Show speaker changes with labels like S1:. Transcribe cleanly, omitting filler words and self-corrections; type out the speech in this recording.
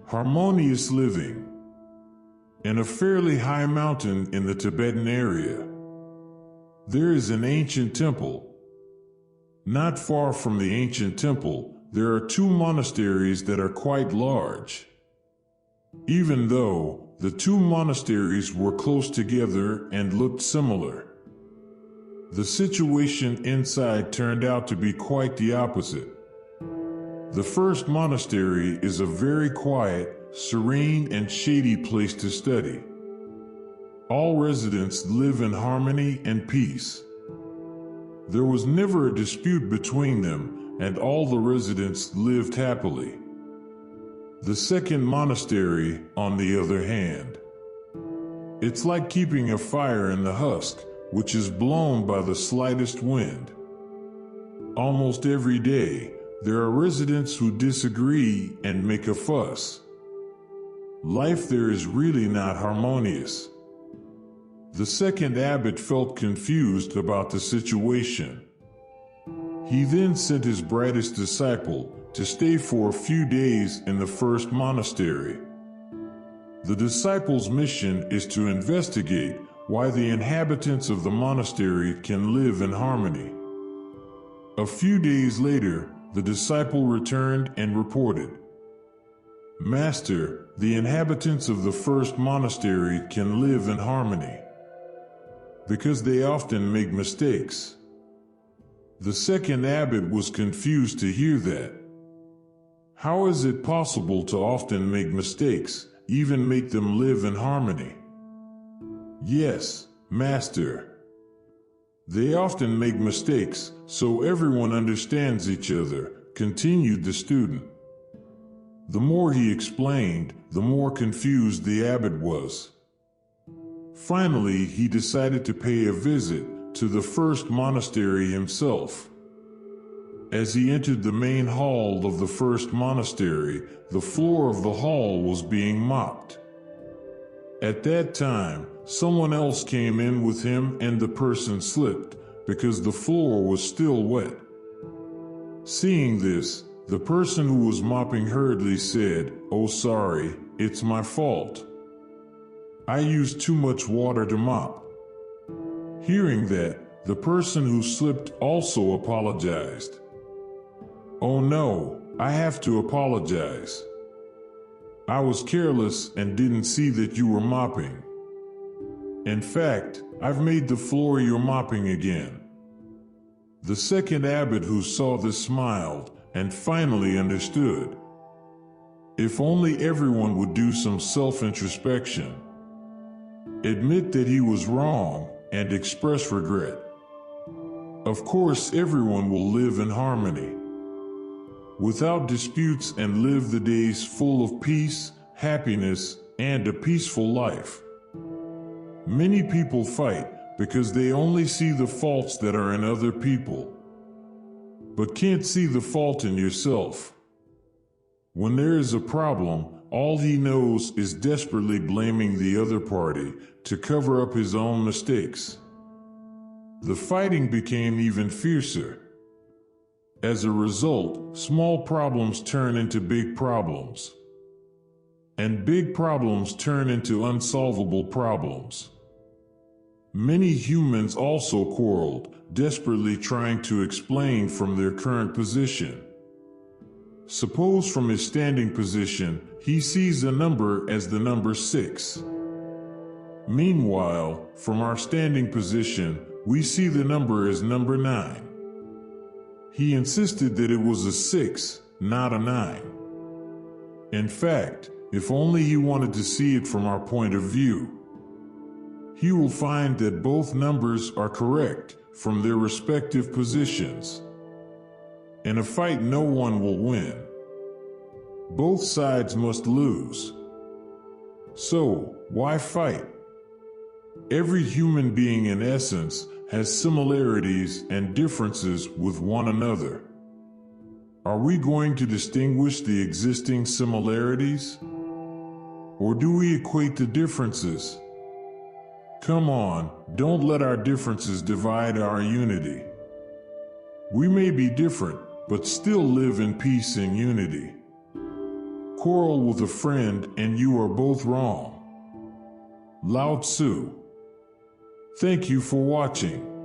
S1: Harmonious living. In a fairly high mountain in the Tibetan area, there is an ancient temple. Not far from the ancient temple, there are two monasteries that are quite large. Even though the two monasteries were close together and looked similar, the situation inside turned out to be quite the opposite. The first monastery is a very quiet, serene, and shady place to study. All residents live in harmony and peace. There was never a dispute between them, and all the residents lived happily. The second monastery, on the other hand, it's like keeping a fire in the husk, which is blown by the slightest wind. Almost every day, there are residents who disagree and make a fuss. Life there is really not harmonious. The second abbot felt confused about the situation. He then sent his brightest disciple to stay for a few days in the first monastery. The disciple's mission is to investigate why the inhabitants of the monastery can live in harmony. A few days later, the disciple returned and reported, "Master, the inhabitants of the first monastery can live in harmony because they often make mistakes." The second abbot was confused to hear that. How is it possible to often make mistakes, even make them live in harmony? "Yes, Master. They often make mistakes, so everyone understands each other," continued the student. The more he explained, the more confused the abbot was. Finally, he decided to pay a visit to the first monastery himself. As he entered the main hall of the first monastery, the floor of the hall was being mopped. At that time, someone else came in with him and the person slipped because the floor was still wet. Seeing this, the person who was mopping hurriedly said, "Oh, sorry, it's my fault. I used too much water to mop." Hearing that, the person who slipped also apologized. "Oh no, I have to apologize. I was careless and didn't see that you were mopping. In fact, I've made the floor you're mopping again." The second abbot who saw this smiled and finally understood. If only everyone would do some self-introspection, admit that he was wrong, and express regret. Of course, everyone will live in harmony, without disputes, and live the days full of peace, happiness, and a peaceful life. Many people fight because they only see the faults that are in other people, but can't see the fault in yourself. When there is a problem, all he knows is desperately blaming the other party to cover up his own mistakes. The fighting became even fiercer. As a result, small problems turn into big problems, and big problems turn into unsolvable problems. Many humans also quarreled, desperately trying to explain from their current position. Suppose from his standing position, he sees a number as the number 6. Meanwhile, from our standing position, we see the number as number 9. He insisted that it was a 6, not a 9. In fact, if only he wanted to see it from our point of view, he will find that both numbers are correct from their respective positions. In a fight, no one will win. Both sides must lose. So, why fight? Every human being in essence has similarities and differences with one another. Are we going to distinguish the existing similarities? Or do we equate the differences? Come on, don't let our differences divide our unity. We may be different, but still live in peace and unity. quarrel with a friend and you are both wrong. Lao Tzu. Thank you for watching.